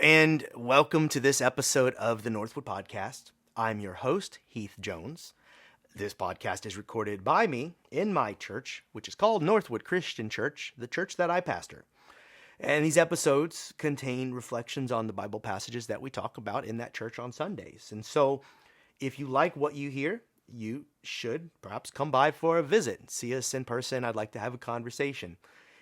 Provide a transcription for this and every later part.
and welcome to this episode of the Northwood Podcast. I'm your host, Heath Jones. This podcast is recorded by me in my church, which is called Northwood Christian Church, the church that I pastor. And these episodes contain reflections on the Bible passages that we talk about in that church on Sundays. And so, if you like what you hear, you should perhaps come by for a visit. See us in person. I'd like to have a conversation.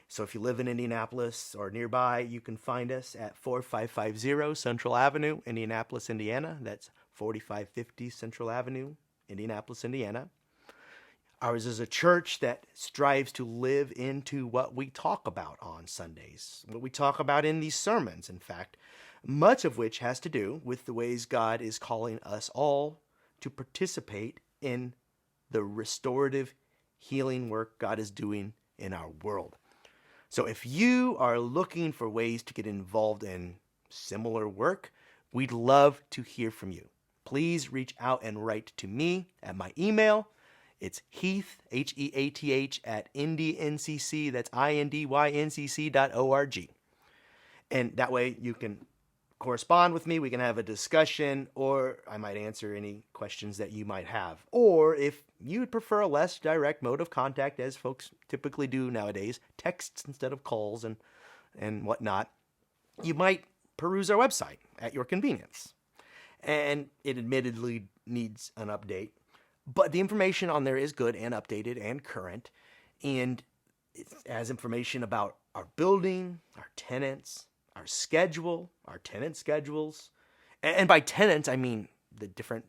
So if you live in Indianapolis or nearby, you can find us at 4550 Central Avenue, Indianapolis, Indiana. That's 4550 Central Avenue, Indianapolis, Indiana. Ours is a church that strives to live into what we talk about on Sundays, what we talk about in these sermons, in fact, much of which has to do with the ways God is calling us all to participate in the restorative healing work God is doing in our world. So if you are looking for ways to get involved in similar work, we'd love to hear from you. Please reach out and write to me at my email. It's Heath, Heath, at IndyNCC, that's INDYNCC.org. And that way you can correspond with me, we can have a discussion, or I might answer any questions that you might have. Or if you'd prefer a less direct mode of contact, as folks typically do nowadays, texts instead of calls and whatnot, you might peruse our website at your convenience. And it admittedly needs an update, but the information on there is good and updated and current, and it has information about our building, our tenants, our schedule, our tenant schedules. And by tenants, I mean the different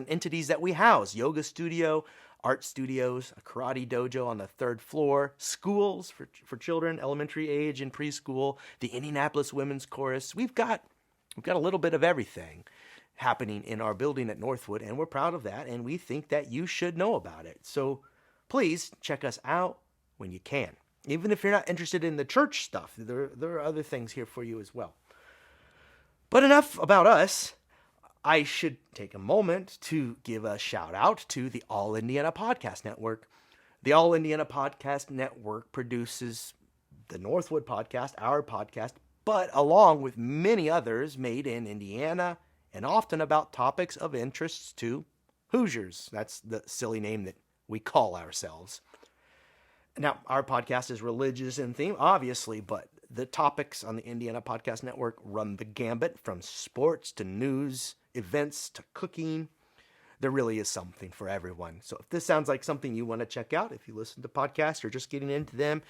entities that we house: yoga studio, art studios, a karate dojo on the third floor, schools for children, elementary age and preschool, the Indianapolis Women's Chorus. We've got a little bit of everything happening in our building at Northwood, and we're proud of that, and we think that you should know about it. So please check us out when you can. Even if you're not interested in the church stuff, there are other things here for you as well. But enough about us. I should take a moment to give a shout out to the All Indiana Podcast Network. The All Indiana Podcast Network produces the Northwood Podcast, our podcast, but along with many others made in Indiana and often about topics of interest to Hoosiers. That's the silly name that we call ourselves. Now, our podcast is religious in theme, obviously, but the topics on the Indiana Podcast Network run the gambit from sports to news, events to cooking. There really is something for everyone. So if this sounds like something you want to check out, if you listen to podcasts or just getting into them,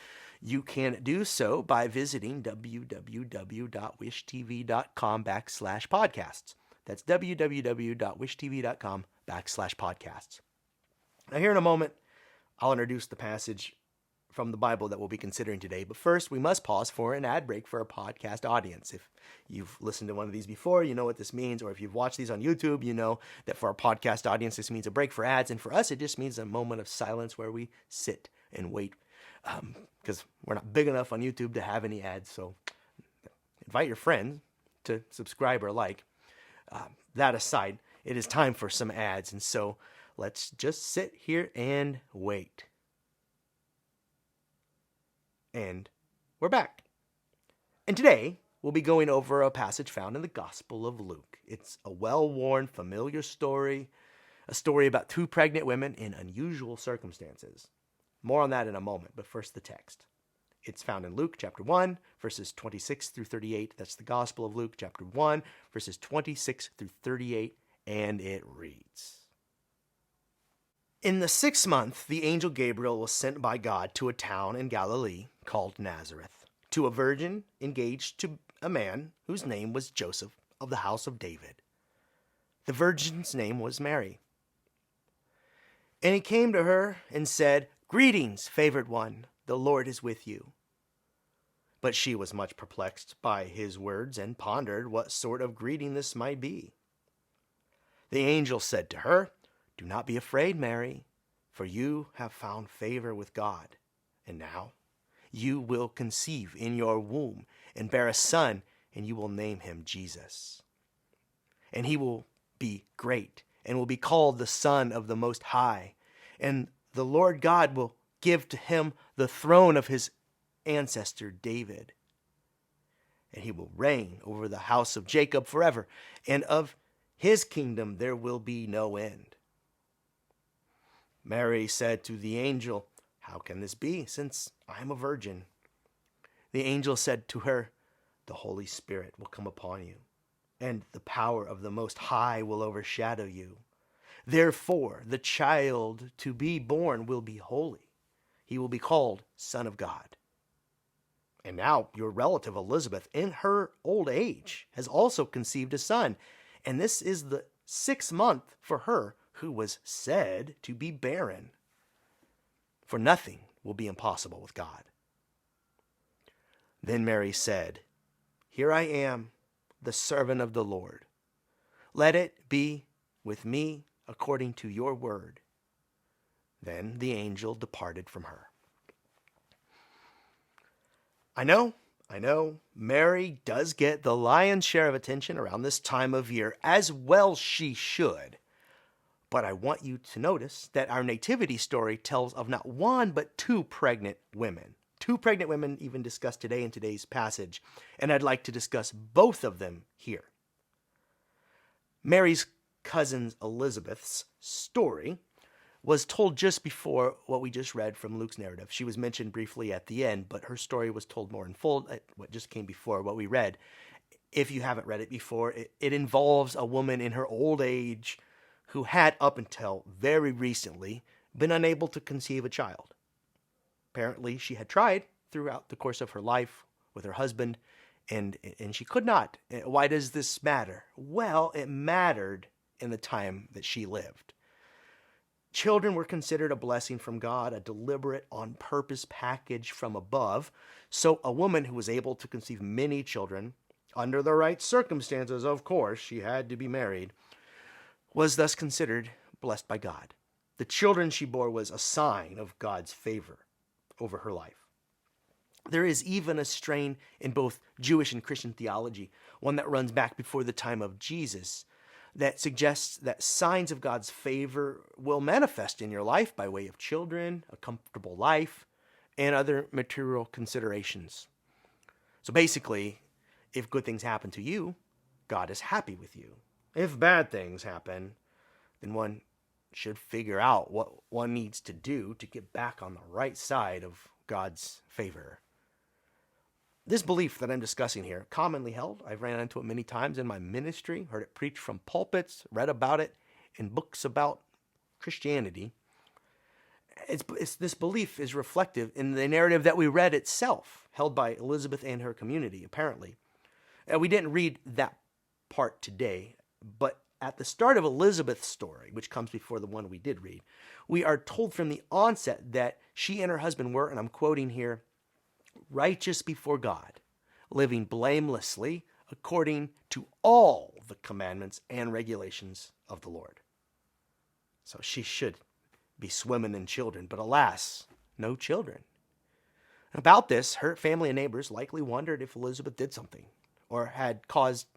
you can do so by visiting www.wishtv.com/podcasts. That's www.wishtv.com/podcasts. Now, here in a moment, I'll introduce the passage from the Bible that we'll be considering today. But first, we must pause for an ad break for our podcast audience. If you've listened to one of these before, you know what this means. Or if you've watched these on YouTube, you know that for our podcast audience, this means a break for ads. And for us, it just means a moment of silence where we sit and wait. Because we're not big enough on YouTube to have any ads. So invite your friends to subscribe or like. That aside, it is time for some ads. And so let's just sit here and wait. And we're back. And today, we'll be going over a passage found in the Gospel of Luke. It's a well-worn, familiar story, a story about two pregnant women in unusual circumstances. More on that in a moment, but first the text. It's found in Luke chapter 1, verses 26 through 38. That's the Gospel of Luke chapter 1, verses 26 through 38, and it reads: In the 6th month, the angel Gabriel was sent by God to a town in Galilee called Nazareth, to a virgin engaged to a man whose name was Joseph, of the house of David. The virgin's name was Mary. And he came to her and said, "Greetings, favored one, the Lord is with you." But she was much perplexed by his words and pondered what sort of greeting this might be. The angel said to her, "Do not be afraid, Mary, for you have found favor with God. And now you will conceive in your womb and bear a son, and you will name him Jesus. And he will be great and will be called the Son of the Most High. And the Lord God will give to him the throne of his ancestor David. and he will reign over the house of Jacob forever, and of his kingdom there will be no end. Mary said to the angel, "How can this be, since I am a virgin?" The angel said to her, "The Holy Spirit will come upon you, and the power of the Most High will overshadow you. Therefore, the child to be born will be holy. He will be called Son of God. And now your relative Elizabeth, in her old age, has also conceived a son, and this is the 6th month for her who was said to be barren. For nothing will be impossible with God." Then Mary said, "Here I am, the servant of the Lord. Let it be with me according to your word." Then the angel departed from her. I know, Mary does get the lion's share of attention around this time of year, as well she should. But I want you to notice that our nativity story tells of not one, but 2 pregnant women. 2 pregnant women even discussed today in today's passage, and I'd like to discuss both of them here. Mary's cousin Elizabeth's story was told just before what we just read from Luke's narrative. She was mentioned briefly at the end, but her story was told more in full at what just came before what we read. If you haven't read it before, it involves a woman in her old age who had, up until very recently, been unable to conceive a child. Apparently, she had tried throughout the course of her life with her husband, and she could not. Why does this matter? Well, it mattered in the time that she lived. Children were considered a blessing from God, a deliberate, on-purpose package from above. So a woman who was able to conceive many children, under the right circumstances, of course, she had to be married, was thus considered blessed by God. The children she bore was a sign of God's favor over her life. There is even a strain in both Jewish and Christian theology, one that runs back before the time of Jesus, that suggests that signs of God's favor will manifest in your life by way of children, a comfortable life, and other material considerations. So basically, if good things happen to you, God is happy with you. If bad things happen, then one should figure out what one needs to do to get back on the right side of God's favor. This belief that I'm discussing here, commonly held, I've ran into it many times in my ministry, heard it preached from pulpits, read about it in books about Christianity. This belief is reflective in the narrative that we read itself, held by Elizabeth and her community, apparently. We didn't read that part today, but at the start of Elizabeth's story, which comes before the one we did read, we are told from the onset that she and her husband were, and I'm quoting here, righteous before God, living blamelessly according to all the commandments and regulations of the Lord. So she should be swimming in children, but alas, no children. About this, her family and neighbors likely wondered if Elizabeth did something, or had caused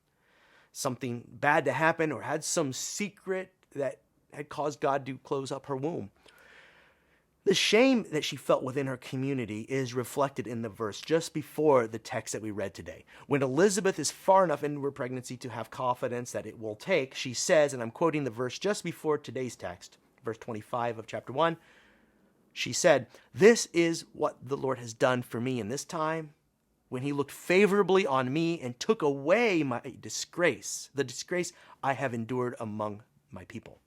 something bad to happen, or had some secret that had caused God to close up her womb. The shame that she felt within her community is reflected in the verse just before the text that we read today. When Elizabeth is far enough into her pregnancy to have confidence that it will take, she says, and I'm quoting the verse just before today's text, verse 25 of chapter 1, she said, "This is what the Lord has done for me in this time, when he looked favorably on me and took away my disgrace, the disgrace I have endured among my people."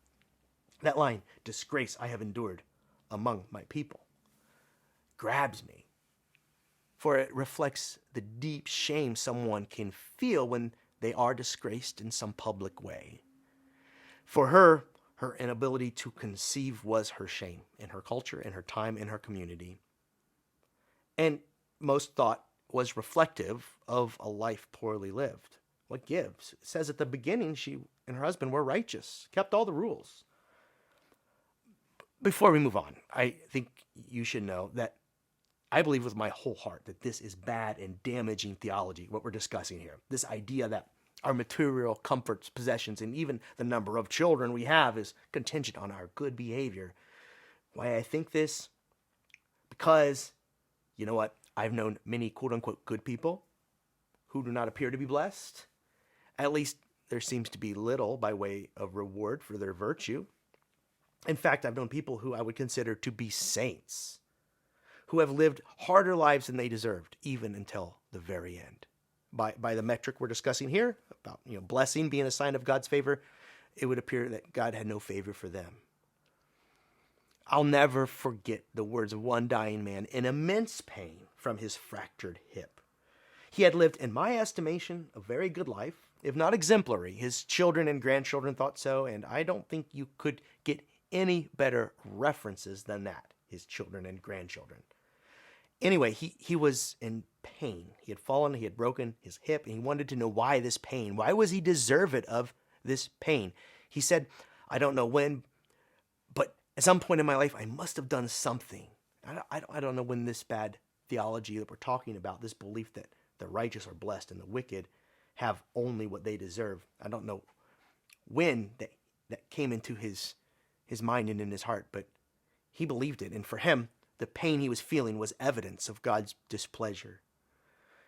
That line, disgrace I have endured among my people, grabs me, for it reflects the deep shame someone can feel when they are disgraced in some public way. For her, her inability to conceive was her shame in her culture, in her time, in her community. And most thought was reflective of a life poorly lived. What gives? It says at the beginning she and her husband were righteous, kept all the rules. Before we move on, I think you should know that I believe with my whole heart that this is bad and damaging theology, what we're discussing here. This idea that our material comforts, possessions, and even the number of children we have is contingent on our good behavior. Why I think this? Because, you know what? I've known many quote-unquote good people who do not appear to be blessed. At least there seems to be little by way of reward for their virtue. In fact, I've known people who I would consider to be saints, who have lived harder lives than they deserved, even until the very end. By the metric we're discussing here, about blessing being a sign of God's favor, it would appear that God had no favor for them. I'll never forget the words of one dying man in immense pain from his fractured hip. He had lived, in my estimation, a very good life, if not exemplary. His children and grandchildren thought so, and I don't think you could get any better references than that, his children and grandchildren. Anyway, he was in pain. He had fallen, he had broken his hip, and he wanted to know why this pain. Why was he deserved of this pain? He said, I don't know when, but at some point in my life, I must have done something. I don't know when this bad theology that we're talking about, this belief that the righteous are blessed and the wicked have only what they deserve. I don't know when that came into his mind and in his heart, but he believed it. And for him, the pain he was feeling was evidence of God's displeasure.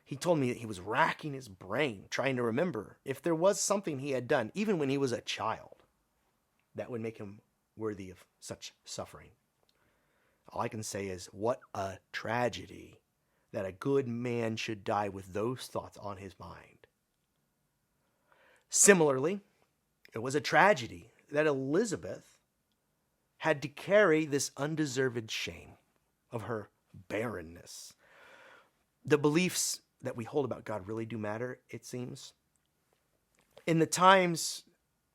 He told me that he was racking his brain, trying to remember if there was something he had done, even when he was a child, that would make him worthy of such suffering. All I can say is, what a tragedy that a good man should die with those thoughts on his mind. Similarly, it was a tragedy that Elizabeth had to carry this undeserved shame of her barrenness. The beliefs that we hold about God really do matter, it seems. In the times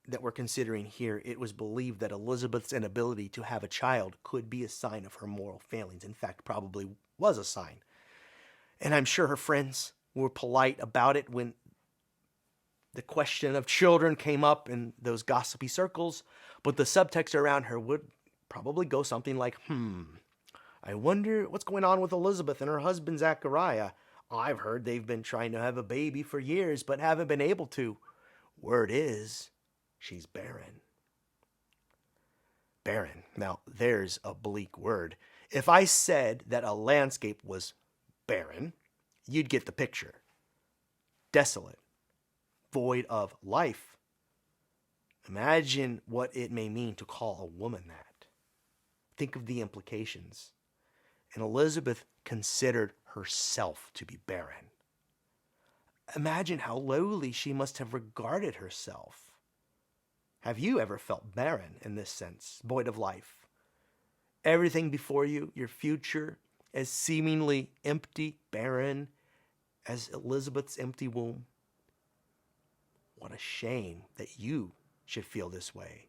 that we're considering here, it was believed that Elizabeth's inability to have a child could be a sign of her moral failings. In fact, probably was a sign. And I'm sure her friends were polite about it when the question of children came up in those gossipy circles, but the subtext around her would probably go something like, I wonder what's going on with Elizabeth and her husband Zachariah. I've heard they've been trying to have a baby for years, but haven't been able to. Word is, she's barren. Barren. Now, there's a bleak word. If I said that a landscape was barren, you'd get the picture. Desolate. Void of life. Imagine what it may mean to call a woman that. Think of the implications. And Elizabeth considered herself to be barren. Imagine how lowly she must have regarded herself. Have you ever felt barren in this sense, void of life? Everything before you, your future, as seemingly empty, barren as Elizabeth's empty womb? What a shame that you should feel this way.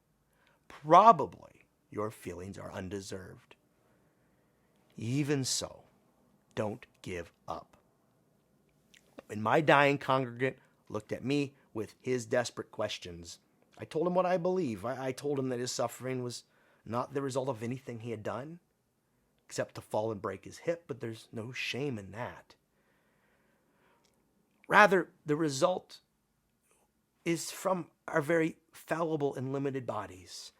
Probably your feelings are undeserved. Even so, don't give up. When my dying congregant looked at me with his desperate questions, I told him what I believe. I told him that his suffering was not the result of anything he had done, except to fall and break his hip, but there's no shame in that. Rather, the result is from our very fallible and limited bodies.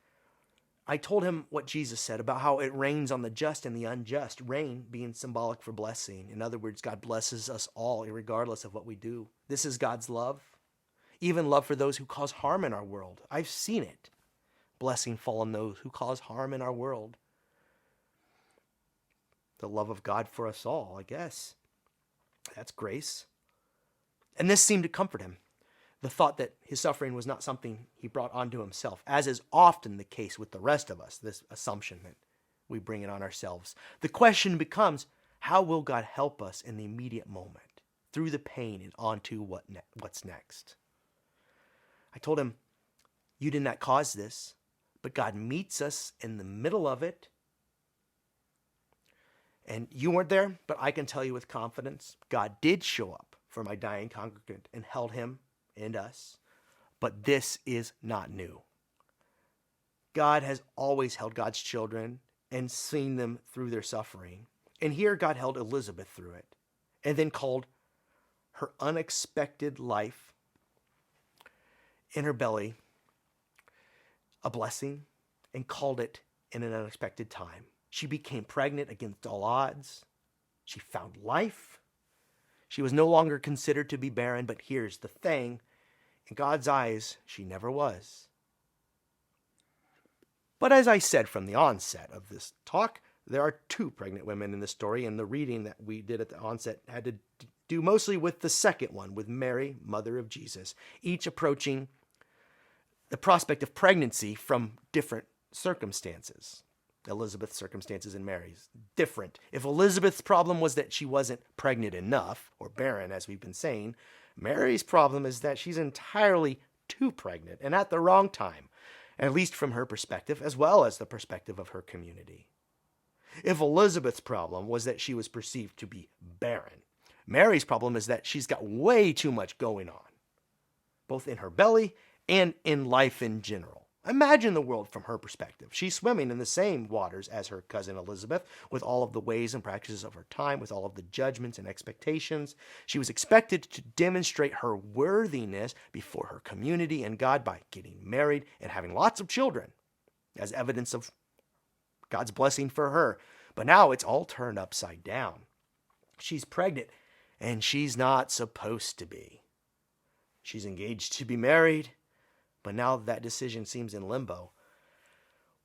I told him what Jesus said about how it rains on the just and the unjust, rain being symbolic for blessing. In other words, God blesses us all, regardless of what we do. This is God's love, even love for those who cause harm in our world. I've seen it. Blessing fall on those who cause harm in our world. The love of God for us all, I guess. That's grace. And this seemed to comfort him. The thought that his suffering was not something he brought onto himself, as is often the case with the rest of us, this assumption that we bring it on ourselves. The question becomes, how will God help us in the immediate moment, through the pain and onto what's next? I told him, you did not cause this, but God meets us in the middle of it. And you weren't there, but I can tell you with confidence, God did show up for my dying congregant and held him and us. But this is not new. God has always held God's children and seen them through their suffering. And here God held Elizabeth through it, and then called her unexpected life in her belly a blessing, and called it in an unexpected time. She became pregnant against all odds. She found life. She was no longer considered to be barren, but here's the thing. In God's eyes, she never was. But as I said from the onset of this talk, there are 2 pregnant women in the story, and the reading that we did at the onset had to do mostly with the second one, with Mary, mother of Jesus, each approaching the prospect of pregnancy from different circumstances. Elizabeth's circumstances and Mary's different. If Elizabeth's problem was that she wasn't pregnant enough, or barren, as we've been saying, Mary's problem is that she's entirely too pregnant and at the wrong time, at least from her perspective, as well as the perspective of her community. If Elizabeth's problem was that she was perceived to be barren, Mary's problem is that she's got way too much going on, both in her belly and in life in general. Imagine the world from her perspective. She's swimming in the same waters as her cousin Elizabeth, with all of the ways and practices of her time, with all of the judgments and expectations. She was expected to demonstrate her worthiness before her community and God by getting married and having lots of children as evidence of God's blessing for her. But now it's all turned upside down. She's pregnant, and she's not supposed to be. She's engaged to be married, but now that decision seems in limbo.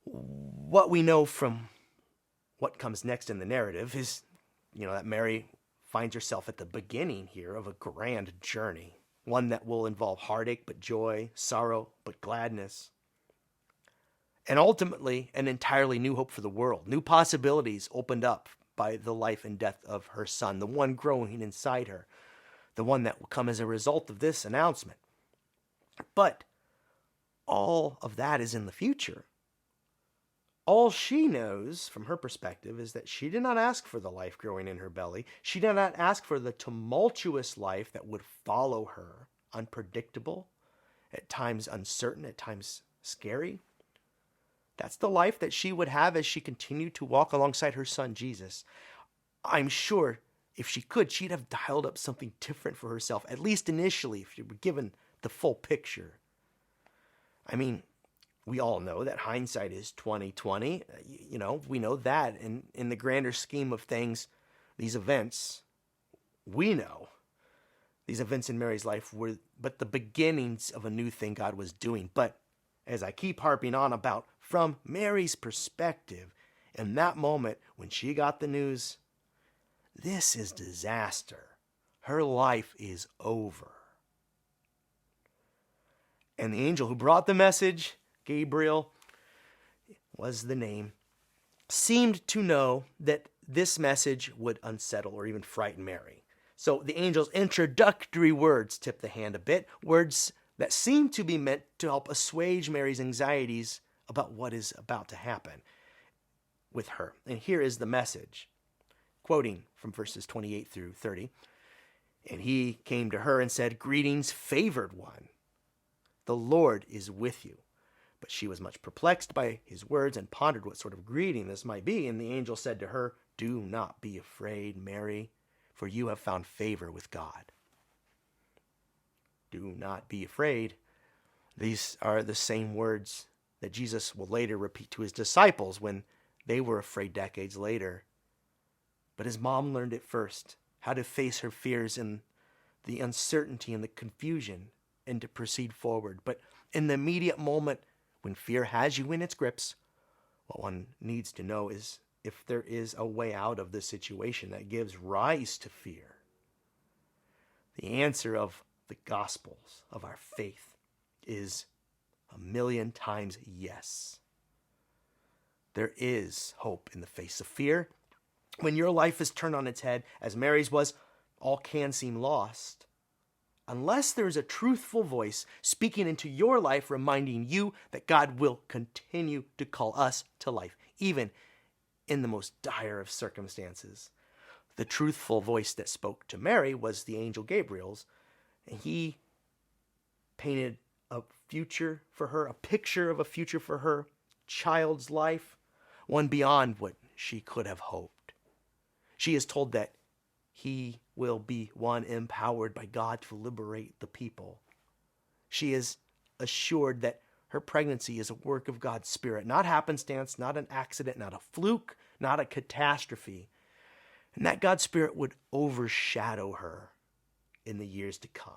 What we know from what comes next in the narrative is, that Mary finds herself at the beginning here of a grand journey, one that will involve heartache but joy, sorrow but gladness, and ultimately an entirely new hope for the world, new possibilities opened up by the life and death of her son, the one growing inside her, the one that will come as a result of this announcement. But all of that is in the future. All she knows from her perspective is that she did not ask for the life growing in her belly. She did not ask for the tumultuous life that would follow her, unpredictable, at times uncertain, at times scary. That's the life that she would have as she continued to walk alongside her son, Jesus. I'm sure if she could, she'd have dialed up something different for herself, at least initially, if she were given the full picture. I mean, we all know that hindsight is 20/20. We know that. And in the grander scheme of things, these events, we know these events in Mary's life were but the beginnings of a new thing God was doing. But as I keep harping on about, from Mary's perspective, in that moment when she got the news, this is disaster. Her life is over. And the angel who brought the message, Gabriel was the name, seemed to know that this message would unsettle or even frighten Mary. So the angel's introductory words tip the hand a bit, words that seem to be meant to help assuage Mary's anxieties about what is about to happen with her. And here is the message, quoting from verses 28 through 30. And he came to her and said, "Greetings, favored one. The Lord is with you." But she was much perplexed by his words and pondered what sort of greeting this might be. And the angel said to her, "Do not be afraid, Mary, for you have found favor with God." Do not be afraid. These are the same words that Jesus will later repeat to his disciples when they were afraid decades later. But his mom learned it first, how to face her fears and the uncertainty and the confusion and to proceed forward. But in the immediate moment when fear has you in its grips, what one needs to know is if there is a way out of the situation that gives rise to fear. The answer of the Gospels of our faith is 1,000,000 times yes. There is hope in the face of fear. When your life is turned on its head, as Mary's was, all can seem lost. Unless there is a truthful voice speaking into your life, reminding you that God will continue to call us to life, even in the most dire of circumstances. The truthful voice that spoke to Mary was the angel Gabriel's, and he painted a future for her, a picture of a future for her child's life, one beyond what she could have hoped. She is told that he will be one empowered by God to liberate the people. She is assured that her pregnancy is a work of God's Spirit, not happenstance, not an accident, not a fluke, not a catastrophe, and that God's Spirit would overshadow her in the years to come.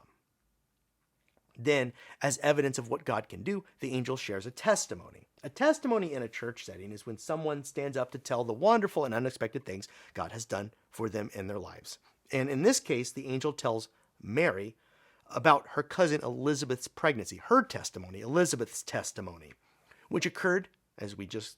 Then, as evidence of what God can do, the angel shares a testimony. A testimony in a church setting is when someone stands up to tell the wonderful and unexpected things God has done for them in their lives. And in this case, the angel tells Mary about her cousin Elizabeth's pregnancy, her testimony, Elizabeth's testimony, which occurred, as we just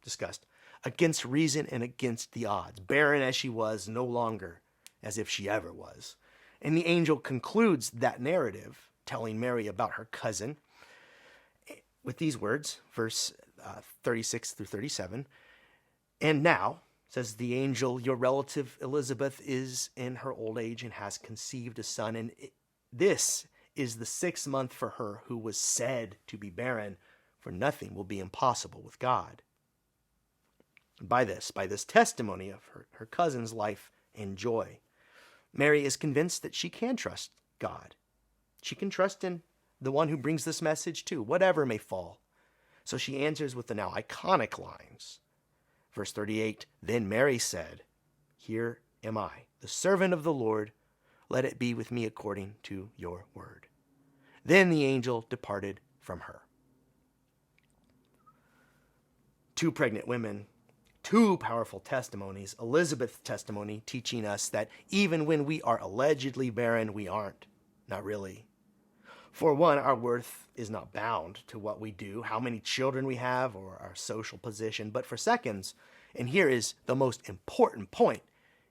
discussed, against reason and against the odds, barren as she was, no longer as if she ever was. And the angel concludes that narrative, telling Mary about her cousin, with these words, verse 36 through 37. And now, says the angel, your relative Elizabeth is in her old age and has conceived a son, and this is the 6th month for her who was said to be barren, for nothing will be impossible with God. By this testimony of her cousin's life and joy, Mary is convinced that she can trust God. She can trust in the one who brings this message too, whatever may fall. So she answers with the now iconic lines. Verse 38, then Mary said, here am I, the servant of the Lord. Let it be with me according to your word. Then the angel departed from her. 2 pregnant women, 2 powerful testimonies. Elizabeth's testimony teaching us that even when we are allegedly barren, we aren't. Not really. For one, our worth is not bound to what we do, how many children we have, or our social position. But for seconds, and here is the most important point,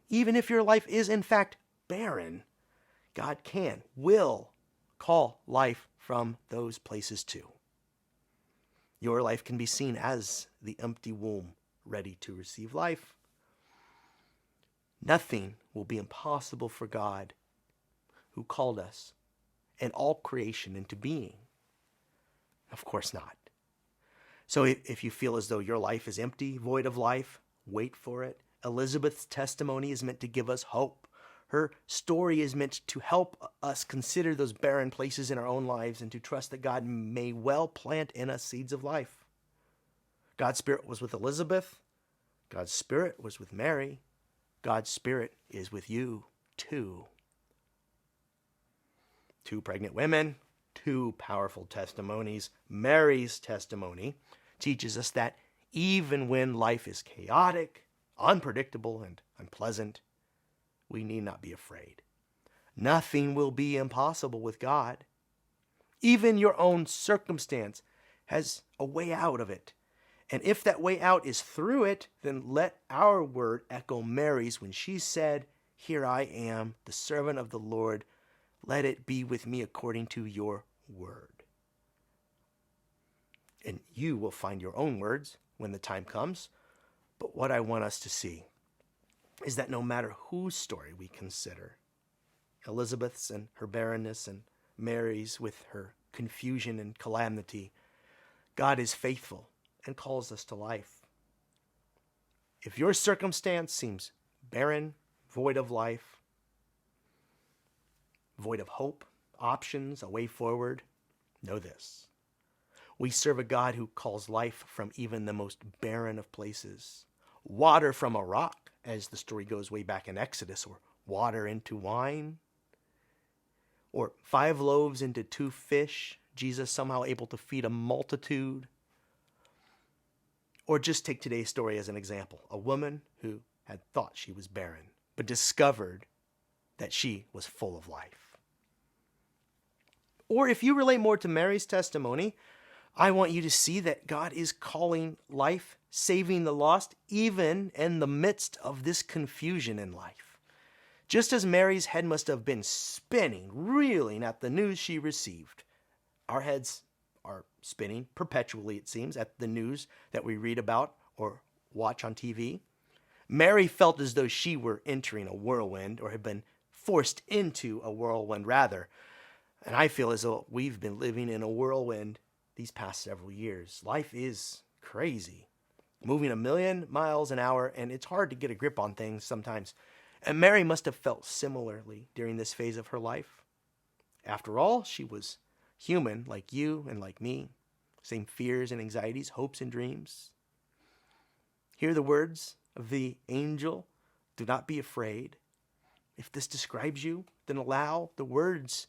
even if your life is in fact barren, God will call life from those places too. Your life can be seen as the empty womb, ready to receive life. Nothing will be impossible for God, who called us and all creation into being. Of course not. So if you feel as though your life is empty, void of life, wait for it. Elizabeth's testimony is meant to give us hope. Her story is meant to help us consider those barren places in our own lives and to trust that God may well plant in us seeds of life. God's Spirit was with Elizabeth. God's Spirit was with Mary. God's Spirit is with you too. 2 pregnant women, 2 powerful testimonies. Mary's testimony teaches us that even when life is chaotic, unpredictable, and unpleasant, we need not be afraid. Nothing will be impossible with God. Even your own circumstance has a way out of it. And if that way out is through it, then let our word echo Mary's when she said, here I am, the servant of the Lord. Let it be with me according to your word. And you will find your own words when the time comes. But what I want us to see is that no matter whose story we consider, Elizabeth's and her barrenness and Mary's with her confusion and calamity, God is faithful and calls us to life. If your circumstance seems barren, void of life, void of hope, options, a way forward, know this. We serve a God who calls life from even the most barren of places. Water from a rock, as the story goes way back in Exodus, or water into wine. Or 5 loaves into 2 fish, Jesus somehow able to feed a multitude. Or just take today's story as an example. A woman who had thought she was barren, but discovered that she was full of life. Or if you relate more to Mary's testimony, I want you to see that God is calling life, saving the lost, even in the midst of this confusion in life. Just as Mary's head must have been spinning, reeling at the news she received, our heads are spinning perpetually, it seems, at the news that we read about or watch on TV. Mary felt as though she were entering a whirlwind, or had been forced into a whirlwind rather. And I feel as though we've been living in a whirlwind these past several years. Life is crazy, moving 1,000,000 miles an hour, and it's hard to get a grip on things sometimes. And Mary must have felt similarly during this phase of her life. After all, she was human like you and like me. Same fears and anxieties, hopes and dreams. Hear the words of the angel. Do not be afraid. If this describes you, then allow the words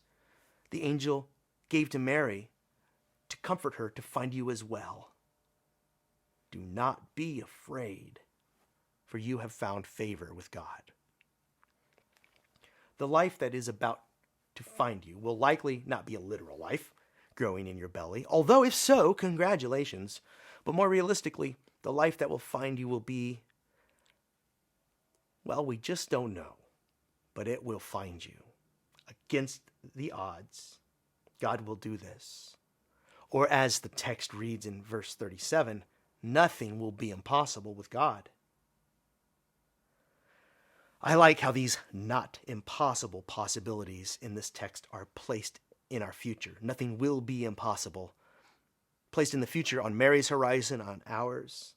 the angel gave to Mary to comfort her to find you as well. Do not be afraid, for you have found favor with God. The life that is about to find you will likely not be a literal life growing in your belly, although if so, congratulations. But more realistically, the life that will find you will be, well, we just don't know, but it will find you. Against the odds, God will do this. Or as the text reads in verse 37, nothing will be impossible with God. I like how these not impossible possibilities in this text are placed in our future. Nothing will be impossible. Placed in the future on Mary's horizon, on ours.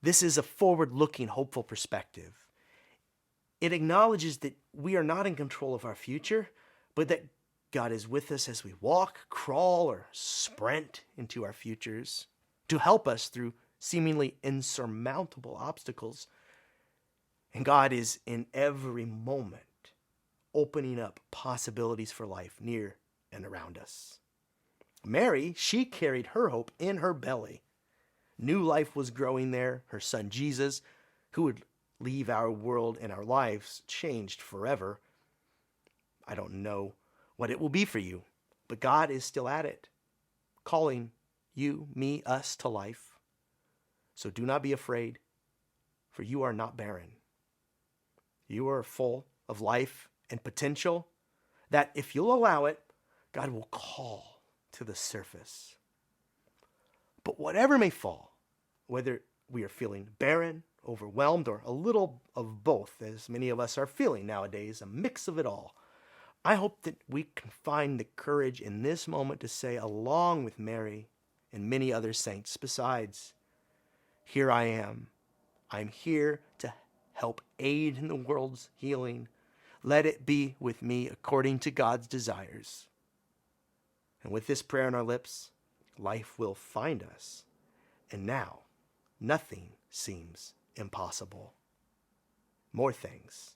This is a forward-looking, hopeful perspective. It acknowledges that we are not in control of our future, but that God is with us as we walk, crawl, or sprint into our futures to help us through seemingly insurmountable obstacles. And God is in every moment opening up possibilities for life near and around us. Mary, she carried her hope in her belly. New life was growing there. Her son Jesus, who would leave our world and our lives changed forever. I don't know what it will be for you, but God is still at it, calling you, me, us to life. So do not be afraid, for you are not barren. You are full of life and potential that, if you'll allow it, God will call to the surface. But whatever may fall, whether we are feeling barren, overwhelmed, or a little of both, as many of us are feeling nowadays, a mix of it all, I hope that we can find the courage in this moment to say, along with Mary and many other saints besides, here I am. I'm here to help aid in the world's healing. Let it be with me according to God's desires. And with this prayer on our lips, life will find us. And now, nothing seems impossible. More things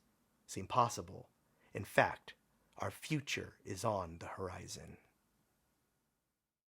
seem possible. In fact, our future is on the horizon.